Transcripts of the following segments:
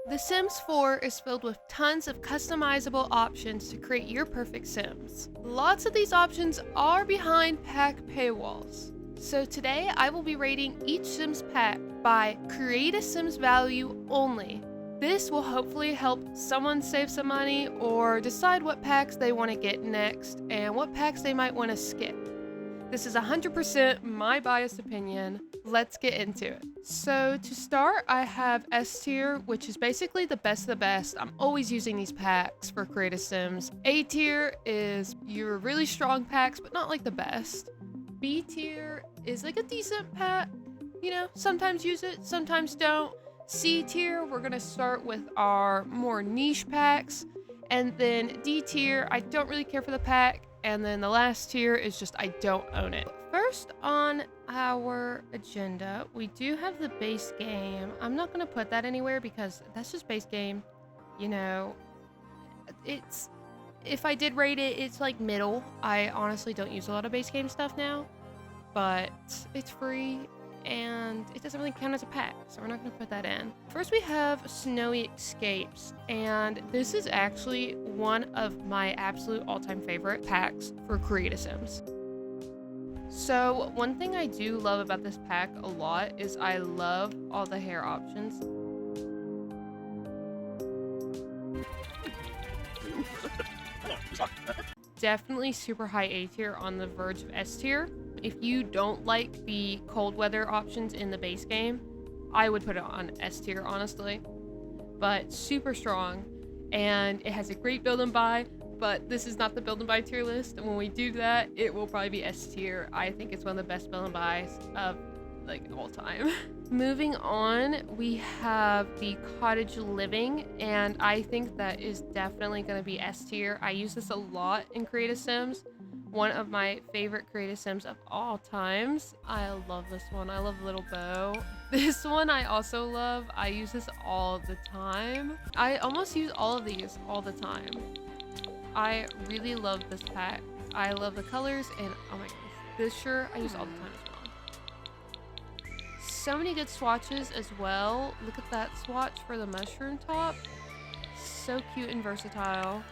The Sims 4 is filled with tons of customizable options to create your perfect Sims. Lots of these options are behind pack paywalls. So today I will be rating each Sims pack by Create a Sims value only. This will hopefully help someone save some money or decide what packs they want to get next and what packs they might want to skip. This is 100% my biased opinion. Let's get into it. So to start, I have S tier, which is basically the best of the best. I'm always using these packs for Creative Sims. A tier is your really strong packs, but not like the best. B tier is like a decent pack. You know, sometimes use it, sometimes don't. C tier, we're gonna start with our more niche packs. And then D tier, I don't really care for the pack. And then the last tier is just I don't own it. First on our agenda, we do have the base game. I'm not going to put that anywhere because that's just base game. You know, if I did rate it, it's like middle. I honestly don't use a lot of base game stuff now, but it's free and it doesn't really count as a pack, so we're not going to put that in. First we have Snowy Escapes, and this is actually one of my absolute all-time favorite packs for Create a Sims. So one thing I do love about this pack a lot is I love all the hair options. Definitely super high A tier, on the verge of S tier. If you don't like the cold weather options in the base game, I would put it on S tier, honestly. But super strong, and it has a great build and buy, but this is not the build and buy tier list. And when we do that, it will probably be S tier. I think it's one of the best build and buys of like all time. Moving on, we have the Cottage Living, and I think that is definitely going to be S tier. I use this a lot in Creative Sims. One of my favorite Creative Sims of all times. I love this one. I love Little Bow. This one I also love. I use this all the time. I almost use all of these all the time. I really love this pack. I love the colors, and oh my goodness, this shirt I use all the time as well. So many good swatches as well. Look at that swatch for the mushroom top. So cute and versatile.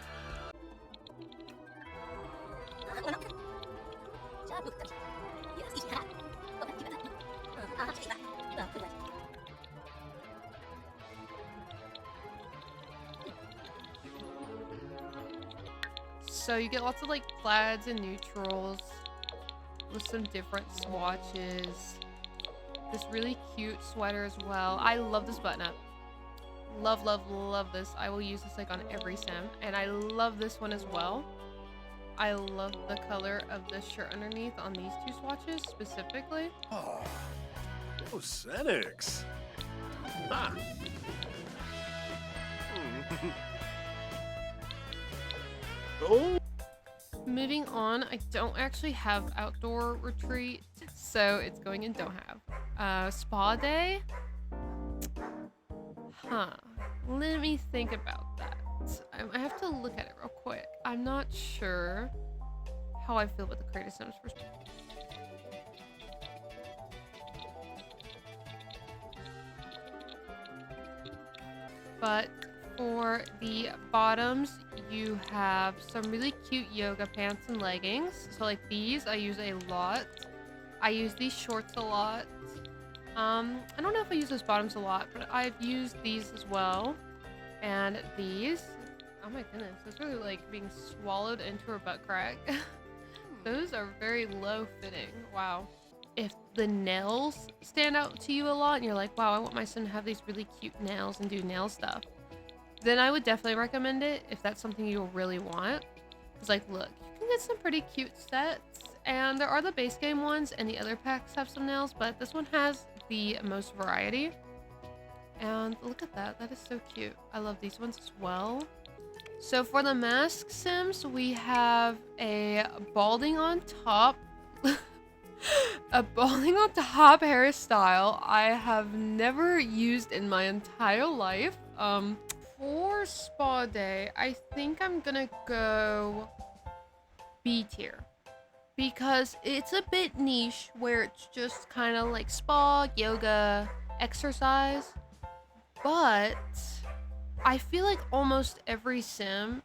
So you get lots of like plaids and neutrals with some different swatches. This really cute sweater as well. I love this button up. Love, love, love this. I will use this like on every sim. And I love this one as well. I love the color of the shirt underneath on these two swatches specifically. Oh, Senix. Ah. Oh. Moving on, I don't actually have outdoor retreat, so it's going in don't have. Spa day? Huh. Let me think about that. I have to look at it real quick. I'm not sure how I feel about the Creative Sims first. But for the bottoms, you have some really cute yoga pants and leggings. So like these, I use a lot. I use these shorts a lot. I don't know if I use those bottoms a lot, but I've used these as well. And these, oh my goodness, those are like being swallowed into a butt crack. Those are very low fitting. Wow. If the nails stand out to you a lot and you're like, wow, I want my son to have these really cute nails and do nail stuff, then I would definitely recommend it if that's something you really want. It's like, look, you can get some pretty cute sets, and there are the base game ones and the other packs have some nails, but this one has the most variety. And look at that, that is so cute. I love these ones as well. So for the mask sims, we have a balding on top a balding on top hairstyle I have never used in my entire life. For spa day, I think I'm gonna go B tier because it's a bit niche where it's just kind of like spa, yoga, exercise, but I feel like almost every sim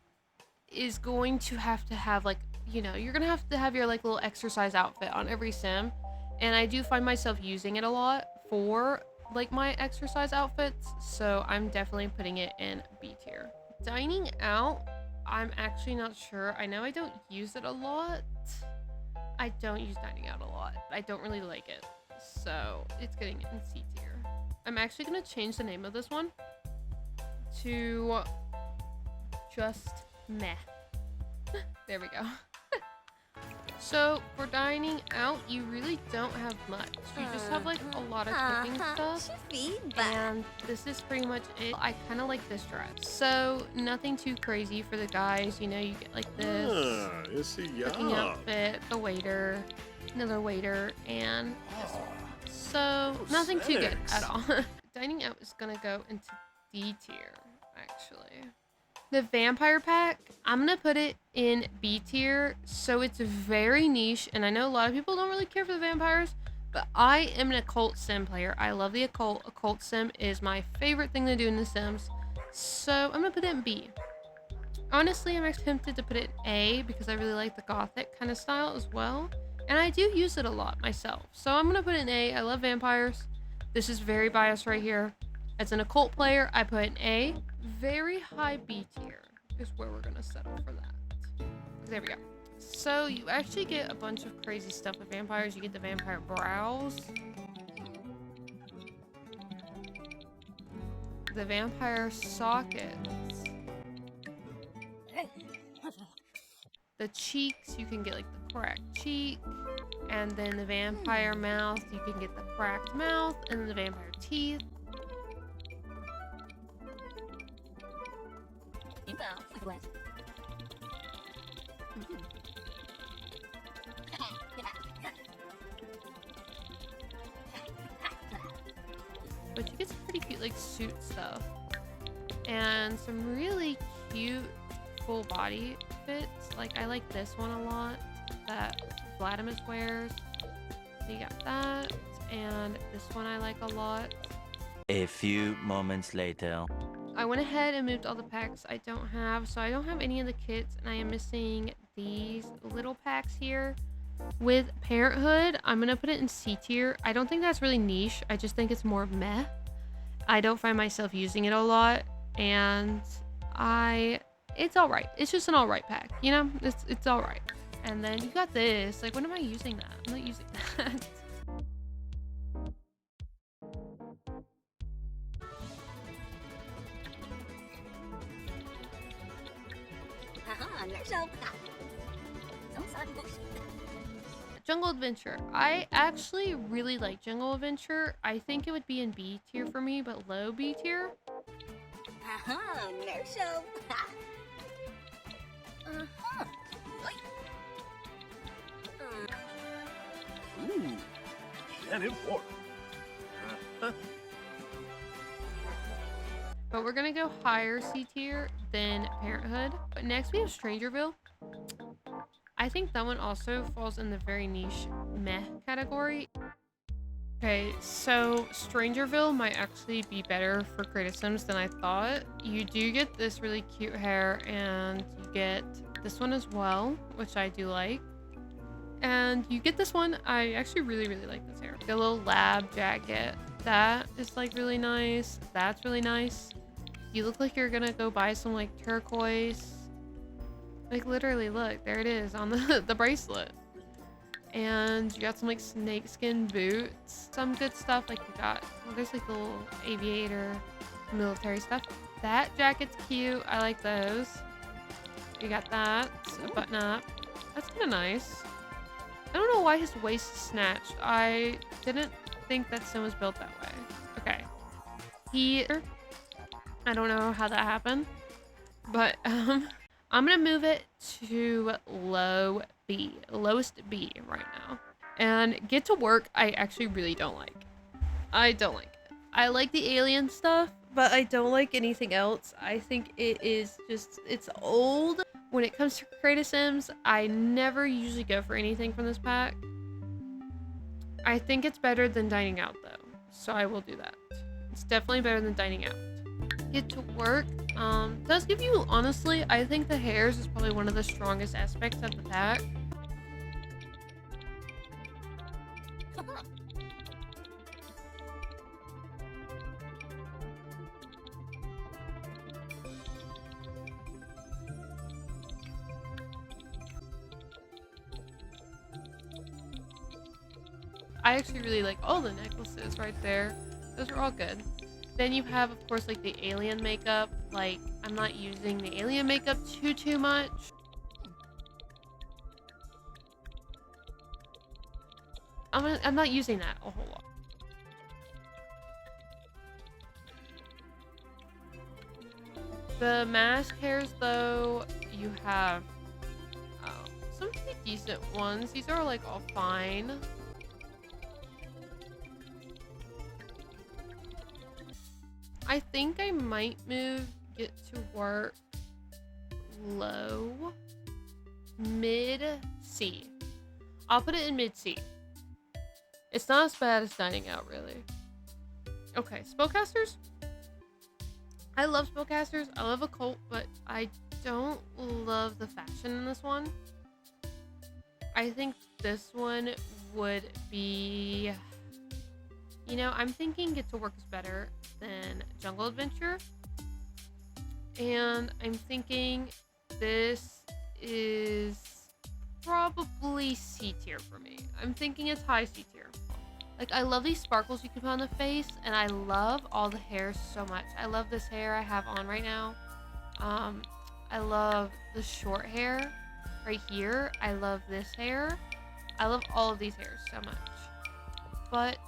is going to have like, you know, you're gonna have to have your like little exercise outfit on every sim. And I do find myself using it a lot for like my exercise outfits. So I'm definitely putting it in B tier. Dining out, I'm actually not sure. I know I don't use it a lot. I don't use dining out a lot. I don't really like it. So it's getting in C tier. I'm actually gonna change the name of this one to just meh. There we go. So for dining out, you really don't have much. You just have like a lot of cooking stuff. And this is pretty much it. I kind of like this dress. So nothing too crazy for the guys. You know, you get like this cooking outfit, the waiter, another waiter, and this one. So nothing too good at all. Dining out is gonna go into D tier, actually. The vampire pack, I'm gonna put it in B tier. So it's very niche, and I know a lot of people don't really care for the vampires, but I am an occult sim player. I love the occult. Occult sim is my favorite thing to do in the Sims. So I'm gonna put it in B. Honestly, I'm actually tempted to put it in A because I really like the gothic kind of style as well. And I do use it a lot myself. So I'm gonna put it in A. I love vampires. This is very biased right here. As an occult player, I put an A. Very high B tier is where we're gonna settle for that. There we go. So you actually get a bunch of crazy stuff with vampires. You get the vampire brows, the vampire sockets, the cheeks. You can get like the cracked cheek, and then the vampire mouth. You can get the cracked mouth, and then the vampire teeth. But you get some pretty cute like suit stuff and some really cute full body fits. Like I like this one a lot that Vladimir wears. So you got that, and this one I like a lot. A few moments later. I went ahead and moved all the packs I don't have. So I don't have any of the kits, and I am missing these little packs here. With Parenthood, I'm gonna put it in C tier. I don't think that's really niche. I just think it's more meh. I don't find myself using it a lot, and it's all right. It's just an all right pack, you know? It's all right. And then you got this. Like, when am I using that? I'm not using that. Jungle Adventure. I actually really like Jungle Adventure. I think it would be in B tier for me, but low B tier. Ooh, can it work? But we're gonna go higher C tier than Parenthood. But next we have Strangerville. I think that one also falls in the very niche meh category. Okay, so Strangerville might actually be better for Creative Sims than I thought. You do get this really cute hair, and you get this one as well, which I do like. And you get this one. I actually really, really like this hair. The little lab jacket. That is like really nice. That's really nice. You look like you're gonna go buy some like turquoise. Like literally, look, there it is on the bracelet. And you got some like snakeskin boots. Some good stuff. Like you got, well, there's like the little aviator military stuff. That jacket's cute. I like those. You got that. A button up. That's kind of nice. I don't know why his waist is snatched. I didn't think that Sim was built that way. Okay. I don't know how that happened. But, I'm gonna move it to low B. Lowest B right now. And Get to Work, I actually really don't like. I don't like it. I like the alien stuff, but I don't like anything else. I think it is just, it's old. When it comes to Creative Sims, I never usually go for anything from this pack. I think it's better than Dining Out though, so I will do that. It's definitely better than Dining Out. get to work does give you, honestly, I think the hairs is probably one of the strongest aspects of the pack. I actually really like all the necklaces right there. Those are all good. Then you have, of course, like the alien makeup. Like, I'm not using the alien makeup too much. I'm not using that a whole lot. The mask hairs, though, you have some pretty decent ones. These are like all fine. I think I might move get to work low, mid C. I'll put it in mid C. It's not as bad as dining out, really. Okay, spellcasters. I love spellcasters. I love occult, but I don't love the fashion in this one. I think this one would be, you know, I'm thinking Get to Work is better than Jungle Adventure. And I'm thinking this is probably C tier for me. I'm thinking it's high C tier. Like, I love these sparkles you can put on the face, and I love all the hairs so much. I love this hair I have on right now. I love the short hair right here. I love this hair. I love all of these hairs so much. But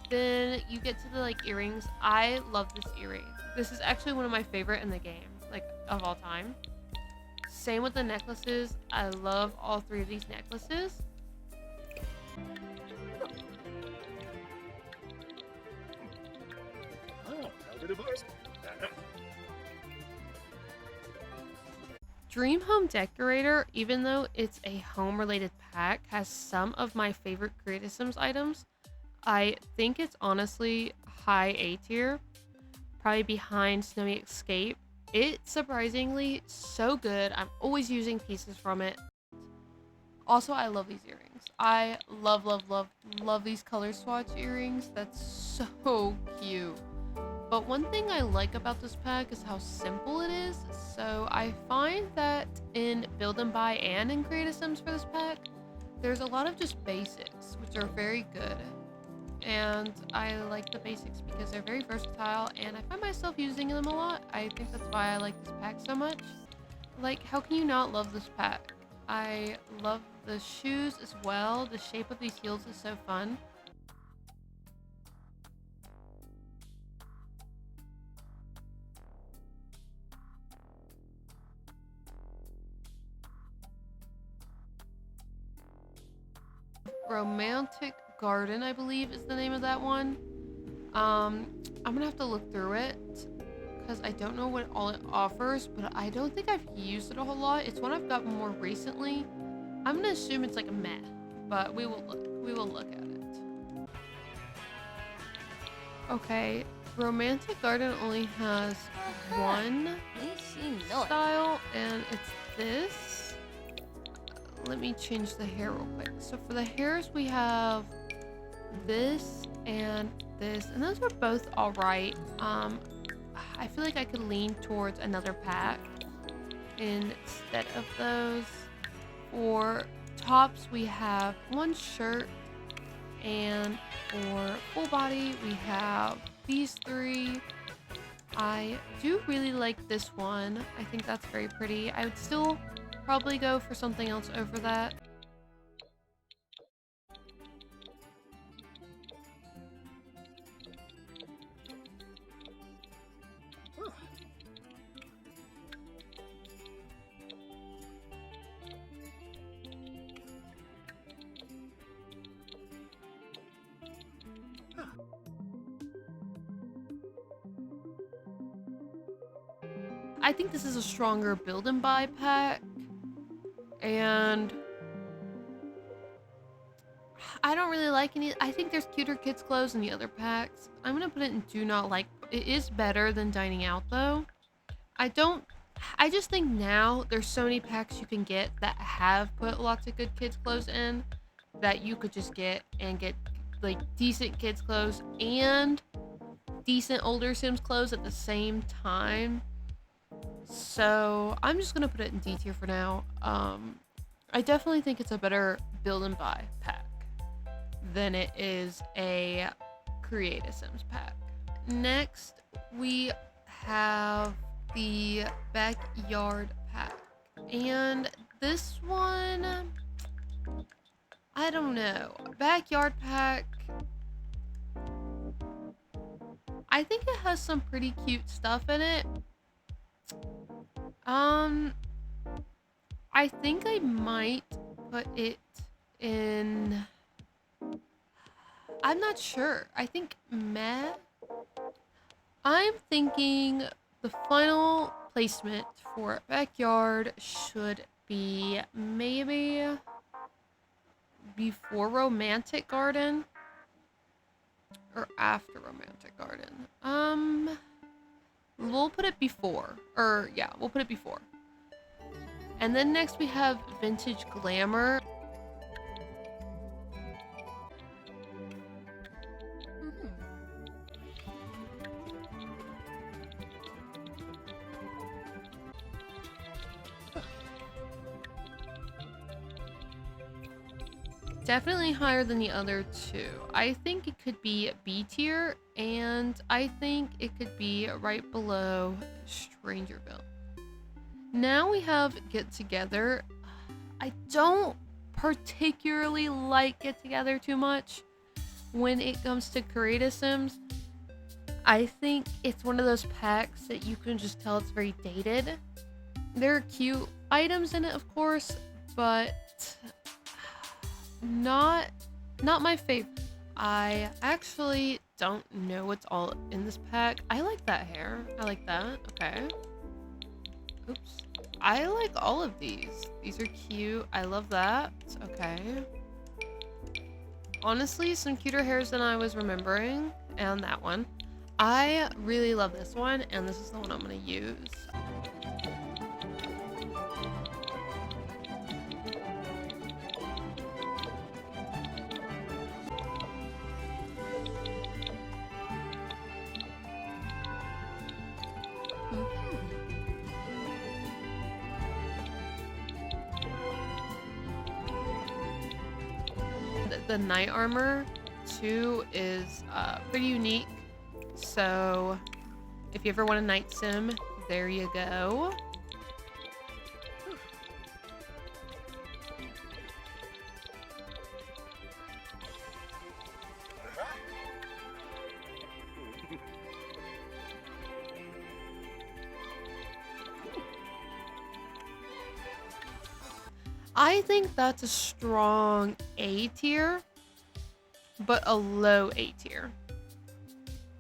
then you get to the, like, earrings. I love this earring. This is actually one of my favorite in the game, like, of all time. Same with the necklaces. I love all three of these necklaces. Dream Home Decorator, even though it's a home-related pack, has some of my favorite Creative Sims items. I think it's honestly high A tier, probably behind Snowy Escape. It's surprisingly so good. I'm always using pieces from it. Also, I love these earrings. I love these color swatch earrings. That's so cute. But one thing I like about this pack is how simple it is. So I find that in Build and Buy and in Creative Sims for this pack, there's a lot of just basics, which are very good. And I like the basics because they're very versatile and I find myself using them a lot. I think that's why I like this pack so much. Like, how can you not love this pack? I love the shoes as well. The shape of these heels is so fun. Romantic Garden, I believe, is the name of that one. I'm gonna have to look through it because I don't know what all it offers, but I don't think I've used it a whole lot. It's one I've gotten more recently. I'm gonna assume it's like a meh, but we will look. We will look at it. Okay, Romantic Garden only has one style, and it's this. Let me change the hair real quick. So for the hairs, we have this and this, and those are both all right. I feel like I could lean towards another pack instead of those. For tops, we have one shirt, and for full body, we have these three. I do really like this one. I think that's very pretty. I would still probably go for something else over that. I think this is a stronger build and buy pack, and I don't really like any. I think there's cuter kids clothes in the other packs. I'm gonna put it in do not like. It is better than dining out though. I just think now there's so many packs you can get that have put lots of good kids clothes in that you could just get like decent kids clothes and decent older Sims clothes at the same time. So I'm just gonna put it in D tier for now. I definitely think it's a better build and buy pack than it is a create a Sims pack. Next, we have the backyard pack. And this one, I don't know. Backyard pack, I think it has some pretty cute stuff in it. I think I might put it in, I'm not sure. I think meh. I'm thinking the final placement for backyard should be maybe before romantic garden or after romantic garden. We'll put it before, or yeah, we'll put it before. And then next we have vintage glamour. Definitely higher than the other two. I think it could be B tier, and I think it could be right below Strangerville. Now we have Get Together. I don't particularly like Get Together too much when it comes to create a Sims. I think it's one of those packs that you can just tell it's very dated. There are cute items in it, of course, but not my favorite. I actually don't know what's all in this pack. I like that hair. I like that. Okay. Oops. I like all of these. These are cute. I love that. Okay. Honestly, some cuter hairs than I was remembering. And that one. I really love this one, and this is the one I'm gonna use. The night armor too is pretty unique, so if you ever want a night sim, there you go. I think that's a strong A tier, but a low A tier.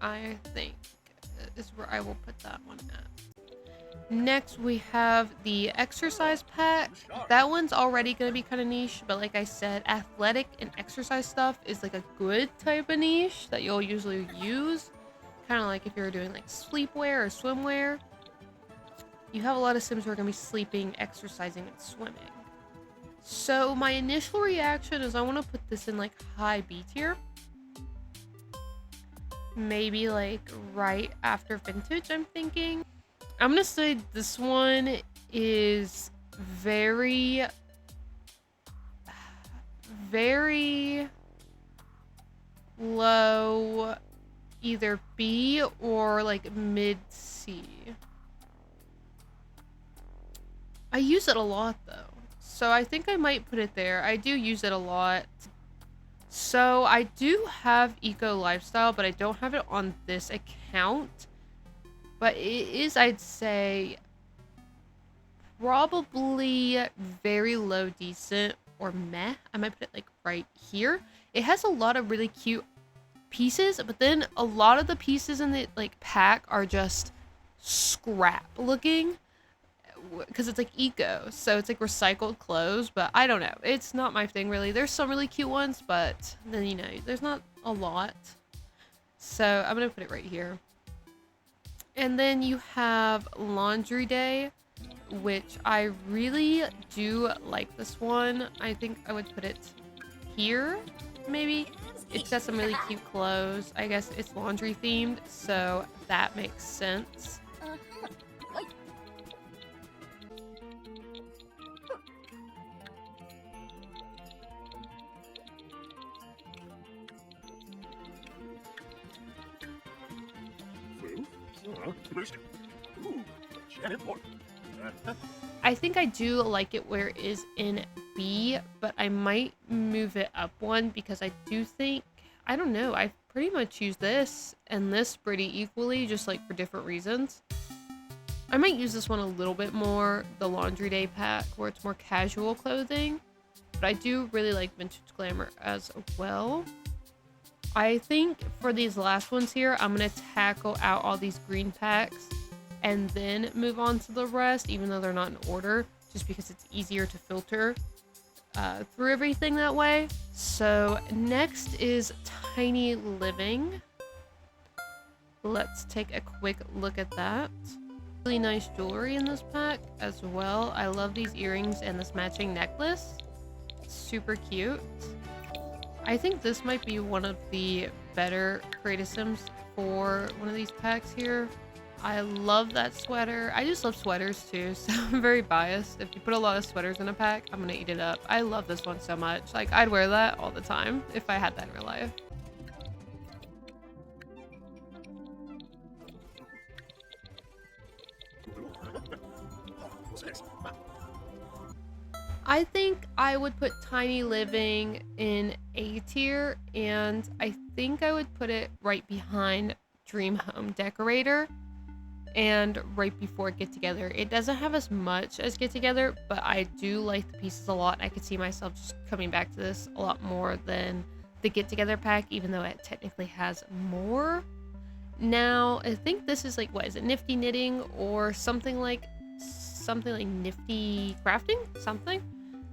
I think is where I will put that one at. Next, we have the exercise pack. That one's already going to be kind of niche, but like I said, athletic and exercise stuff is like a good type of niche that you'll usually use. Kind of like if you're doing like sleepwear or swimwear. You have a lot of Sims who are going to be sleeping, exercising, and swimming. So my initial reaction is I want to put this in like high B tier. Maybe like right after vintage, I'm thinking. I'm gonna say this one is very low, either B or like mid C. I use it a lot though. So I think I might put it there. I do use it a lot. So I do have Eco Lifestyle, but I don't have it on this account. But it is, I'd say, probably very low decent or meh. I might put it like right here. It has a lot of really cute pieces, but then a lot of the pieces in the like pack are just scrap looking. because it's like eco, so it's like recycled clothes, but I don't know. It's not my thing really. There's some really cute ones, but then, you know, there's not a lot. So I'm gonna put it right here. And then you have Laundry Day, which I really do like this one. I think I would put it here, maybe. It's got some really cute clothes. I guess it's laundry themed, so that makes sense. Ooh, Janet Moore. I think I do like it where it is in B, but I might move it up one because I do think, I don't know, I pretty much use this and this pretty equally, just like for different reasons. I might use this one a little bit more, the Laundry Day pack, where it's more casual clothing, but I do really like Vintage Glamour as well. I think for these last ones here, I'm going to tackle out all these green packs and then move on to the rest, even though they're not in order, just because it's easier to filter through everything that way. So next is Tiny Living. Let's take a quick look at that. Really nice jewelry in this pack as well. I love these earrings and this matching necklace. Super cute. I think this might be one of the better Create a Sims for one of these packs here. I love that sweater. I just love sweaters too, so I'm very biased. If you put a lot of sweaters in a pack, I'm gonna eat it up. I love this one so much. Like, I'd wear that all the time if I had that in real life. I think I would put Tiny Living in A tier, and I think I would put it right behind Dream Home Decorator and right before Get Together. It doesn't have as much as Get Together, but I do like the pieces a lot. I could see myself just coming back to this a lot more than the Get Together pack, even though it technically has more. Now, I think this is like, what is it, Nifty Knitting or something like Nifty Crafting? Something?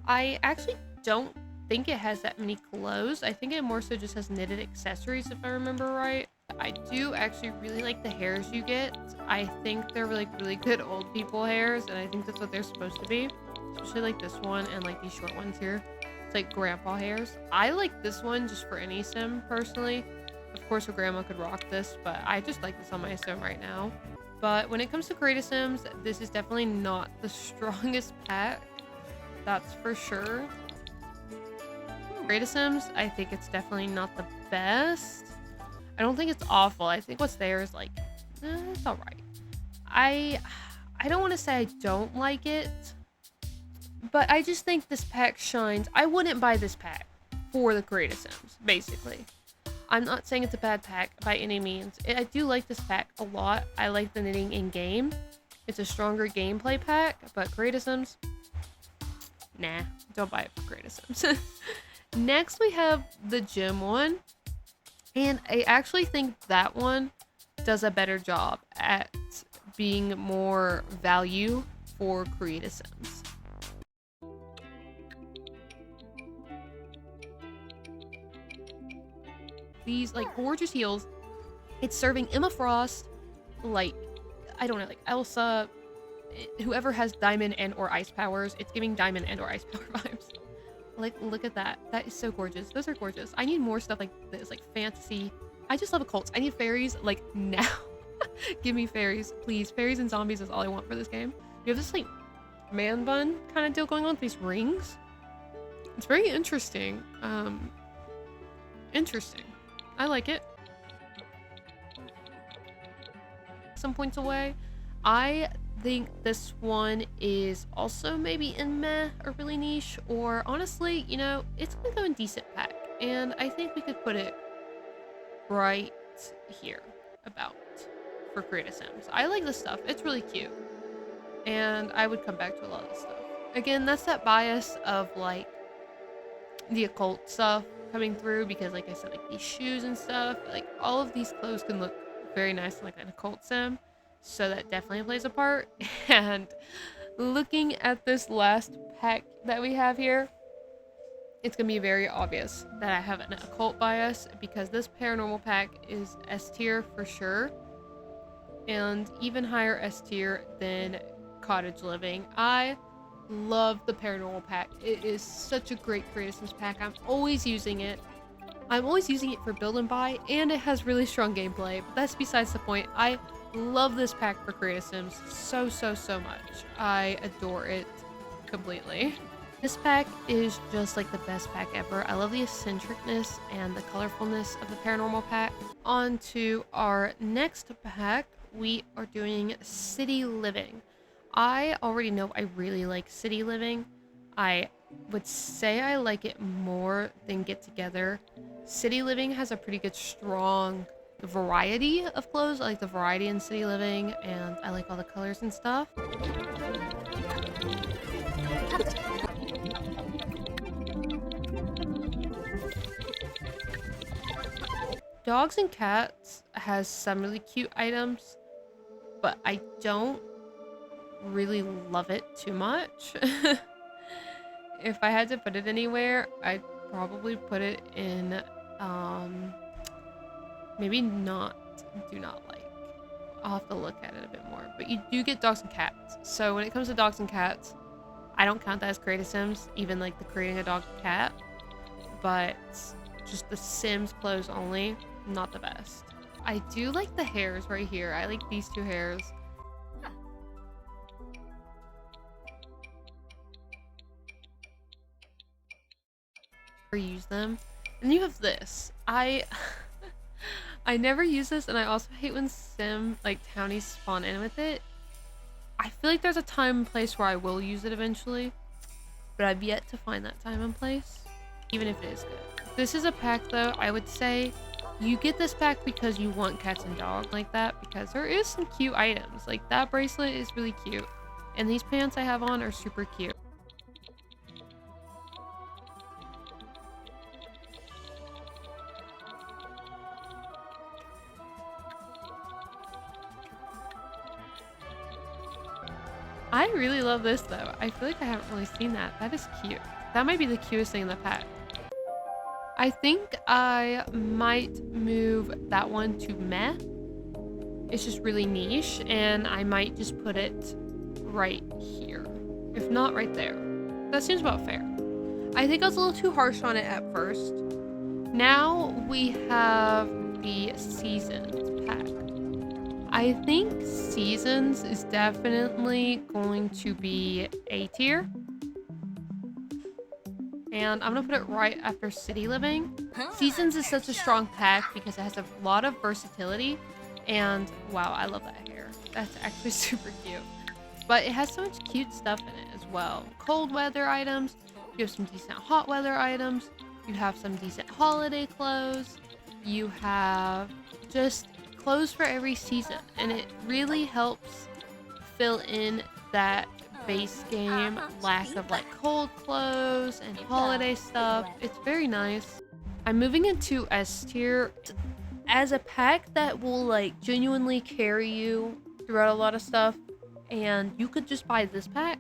I actually don't think it has that many clothes. I think it more so just has knitted accessories, if I remember right. I do actually really like the hairs you get. I think they're like really good old people hairs, and I think that's what they're supposed to be. Especially like this one and like these short ones here. It's like grandpa hairs. I like this one just for any sim, personally. Of course, a grandma could rock this, but I just like this on my sim right now. But when it comes to Create a Sims, this is definitely not the strongest pack. That's for sure. Create a Sims, I think it's definitely not the best. I don't think it's awful. I think what's there is like, it's all right. I don't want to say I don't like it, but I just think this pack shines. I wouldn't buy this pack for the Create a Sims, basically. I'm not saying it's a bad pack by any means. I do like this pack a lot. I like the knitting in game. It's a stronger gameplay pack, but Create a Sims, nah, don't buy it for Create a Sims. Next, we have the gym one. And I actually think that one does a better job at being more value for Create a Sims. These like gorgeous heels. It's serving Emma Frost, like, I don't know, like Elsa, whoever has diamond and or ice powers. It's giving diamond and or ice power vibes. Like, look at that. That is so gorgeous. Those are gorgeous. I need more stuff like this, like fantasy. I just love occults. I need fairies, like, now. Give me fairies, please. Fairies and zombies is all I want for this game. You have this, like, man bun kind of deal going on with these rings. It's very interesting. Interesting. I like it. Some points away. I think this one is also maybe in meh or really niche, or honestly, you know, it's gonna go in decent pack, and I think we could put it right here about for Create a Sims. I like this stuff. It's really cute, and I would come back to a lot of this stuff. Again, that's that bias of like the occult stuff coming through, because like I said, like these shoes and stuff, like all of these clothes can look very nice in like an occult sim. So that definitely plays a part. And Looking at this last pack that we have here, it's gonna be very obvious that I have an occult bias because this paranormal pack is S tier for sure, and even higher S tier than cottage living. I love the paranormal pack. It is such a great Creative Sims pack. I'm always using it. I'm always using it for build and buy, and it has really strong gameplay, but that's besides the point. I love this pack for Creative Sims so much. I adore it completely. This pack is just like the best pack ever. I love the eccentricness and the colorfulness of the paranormal pack. On to our next pack, we are doing City Living. I already know I really like City Living. I would say I like it more than Get Together. City Living has a pretty good strong variety of clothes. I like the variety in City Living, and I like all the colors and stuff. Dogs and Cats has some really cute items, but I don't really love it too much. If I had to put it anywhere, I'd probably put it in maybe not do not like. I'll have to look at it a bit more, but you do get dogs and cats. So when it comes to dogs and cats, I don't count that as Creative Sims, even like the creating a dog and cat, but just the Sims clothes only, not the best. I do like the hairs right here. I like these two hairs. Or use them. And you have this. I never use this, and I also hate when sim like townies spawn in with it. I feel like there's a time and place where I will use it eventually, but I've yet to find that time and place, even if it is good. This is a pack though. I would say you get this pack because you want cats and dogs like that, because there is some cute items. Like that bracelet is really cute, and these pants I have on are super cute. I really love this though. I feel like I haven't really seen that. That is cute. That might be the cutest thing in the pack. I think I might move that one to meh. It's just really niche, and I might just put it right here. If not right there. That seems about fair. I think I was a little too harsh on it at first. Now we have the Seasons pack. I think Seasons is definitely going to be A tier. And I'm gonna put it right after City Living. Seasons is such a strong pack because it has a lot of versatility. And wow, I love that hair. That's actually super cute. But it has so much cute stuff in it as well. Cold weather items. You have some decent hot weather items. You have some decent holiday clothes. You have just clothes for every season, and it really helps fill in that base game lack of like cold clothes and holiday stuff. It's very nice. I'm moving into S tier as a pack that will like genuinely carry you throughout a lot of stuff, and you could just buy this pack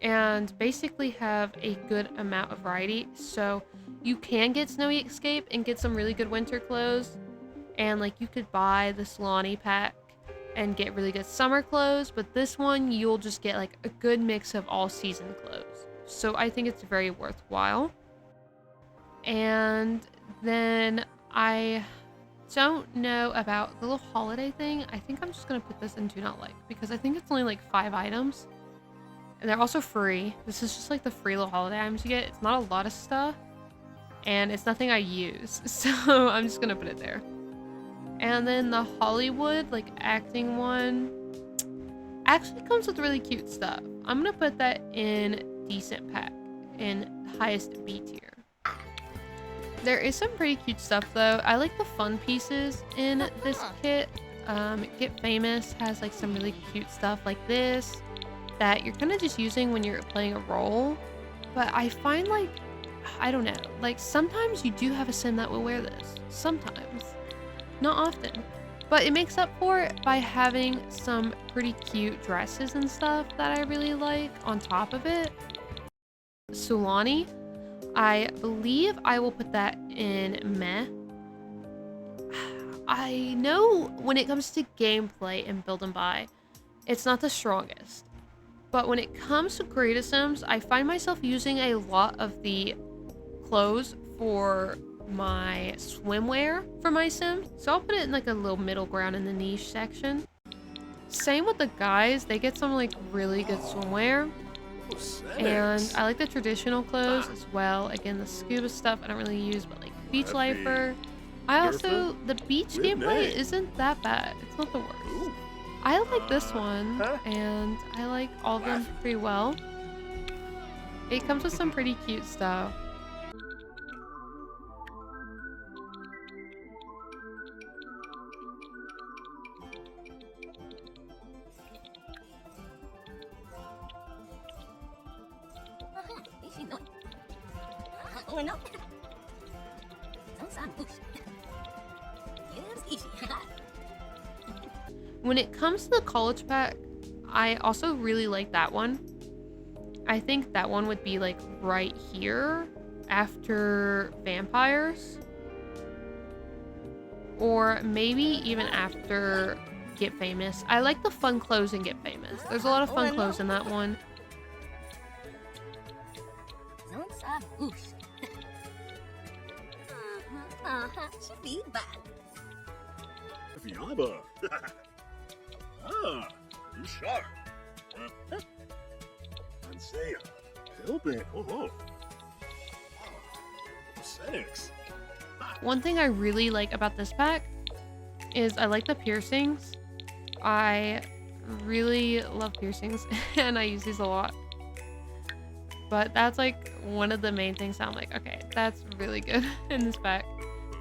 and basically have a good amount of variety. So you can get Snowy Escape and get some really good winter clothes. And like you could buy the Solani pack and get really good summer clothes, but this one you'll just get like a good mix of all season clothes. So I think it's very worthwhile. And then I don't know about the little holiday thing. I think I'm just gonna put this in Do Not Like because I think it's only like 5 items. And they're also free. This is just like the free little holiday items you get. It's not a lot of stuff. And it's nothing I use. So I'm just gonna put it there. And then the Hollywood, like, acting one actually comes with really cute stuff. I'm gonna put that in decent pack, in highest B tier. There is some pretty cute stuff, though. I like the fun pieces in this kit. Get Famous has, like, some really cute stuff like this that you're kind of just using when you're playing a role. But I find, like, I don't know. Like, sometimes you do have a sim that will wear this. Sometimes. Not often. But it makes up for it by having some pretty cute dresses and stuff that I really like on top of it. Sulani, I believe I will put that in meh. I know when it comes to gameplay and build and buy, it's not the strongest. But when it comes to creative sims, I find myself using a lot of the clothes for my swimwear for my sim. So I'll put it in like a little middle ground in the niche section. Same with the guys, they get some like really good swimwear. And I like the traditional clothes as well. Again, the scuba stuff I don't really use, but like beach lifer. I also, the beach gameplay isn't that bad. It's not the worst. I like this one, and I like all of them pretty well. It comes with some pretty cute stuff. When it comes to the college pack, I also really like that one. I think that one would be like right here after vampires. Or maybe even after Get Famous. I like the fun clothes in Get Famous. There's a lot of fun clothes in that one. Fiaba. Ah, you sharp. Ansea. Philbin. Oh. 6. One thing I really like about this pack is I like the piercings. I really love piercings and I use these a lot. But that's like one of the main things I'm like, okay, that's really good in this pack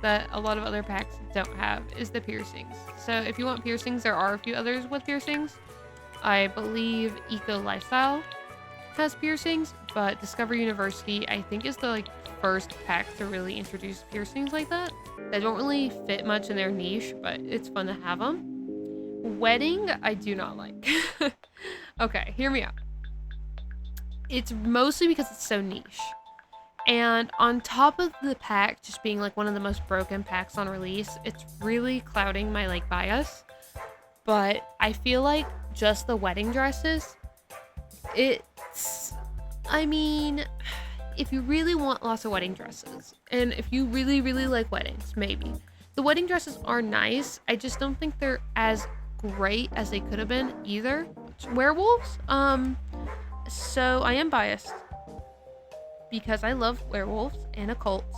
that a lot of other packs don't have is the piercings. So if you want piercings, there are a few others with piercings. I believe Eco Lifestyle has piercings, but Discover University I think is the like first pack to really introduce piercings like that. They don't really fit much in their niche, but it's fun to have them. Wedding, I do not like. Okay, hear me out. It's mostly because it's so niche. And on top of the pack just being like one of the most broken packs on release, it's really clouding my like bias. But I feel like just the wedding dresses, I mean, if you really want lots of wedding dresses, and if you really, really like weddings, maybe. The wedding dresses are nice. I just don't think they're as great as they could have been either. Werewolves? So I am biased because I love werewolves and occults.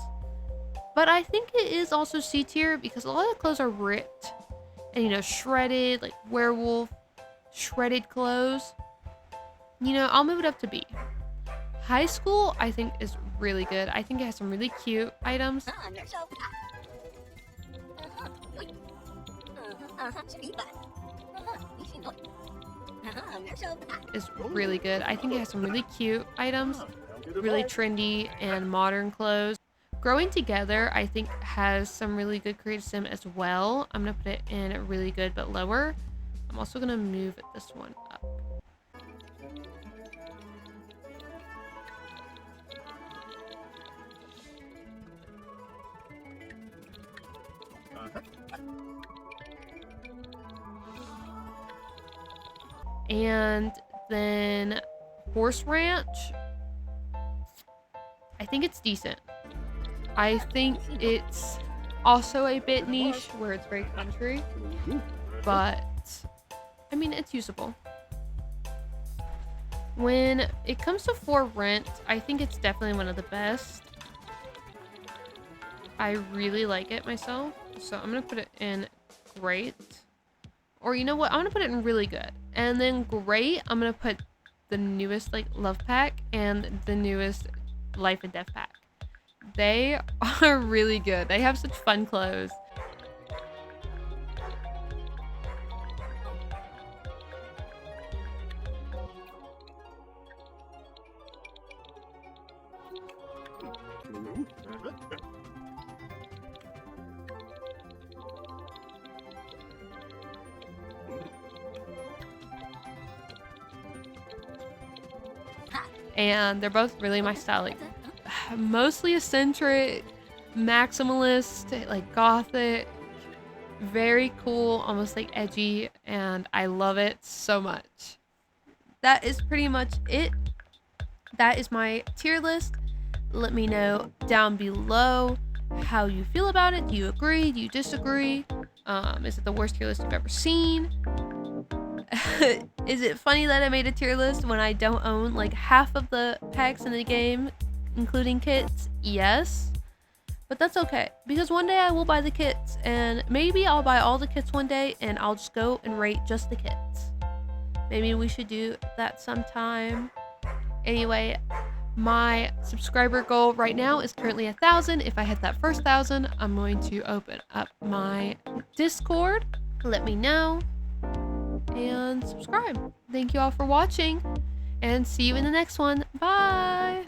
But I think it is also C tier because a lot of the clothes are ripped and, you know, shredded, like werewolf, shredded clothes. You know, I'll move it up to B. High school, I think, is really good. I think it has some really cute items. It's really good. I think it has some really cute items, really trendy and modern clothes. Growing Together, I think, has some really good creative sim as well. I'm gonna put it in really good but lower. I'm also gonna move this one up. And then Horse Ranch, I think it's decent. I think it's also a bit niche where it's very country, but I mean, it's usable. When it comes to For Rent, I think it's definitely one of the best. I really like it myself, so I'm gonna put it in great. Or you know what? I'm gonna put it in really good. And then great, I'm gonna put the newest like love pack and the newest life and death pack. They are really good. They have such fun clothes. and they're both really my style. Like mostly eccentric, maximalist, like gothic, very cool, almost like edgy, and I love it so much. That is pretty much it. That is my tier list. Let me know down below how you feel about it. Do you agree? Do you disagree? Is it the worst tier list you've ever seen? Is it funny that I made a tier list when I don't own like half of the packs in the game, including kits? Yes. But that's okay, because one day I will buy the kits, and maybe I'll buy all the kits one day and I'll just go and rate just the kits. Maybe we should do that sometime. Anyway, my subscriber goal right now is currently 1,000. If I hit that first 1,000, I'm going to open up my Discord. Let me know and subscribe. Thank you all for watching, and see you in the next one. Bye!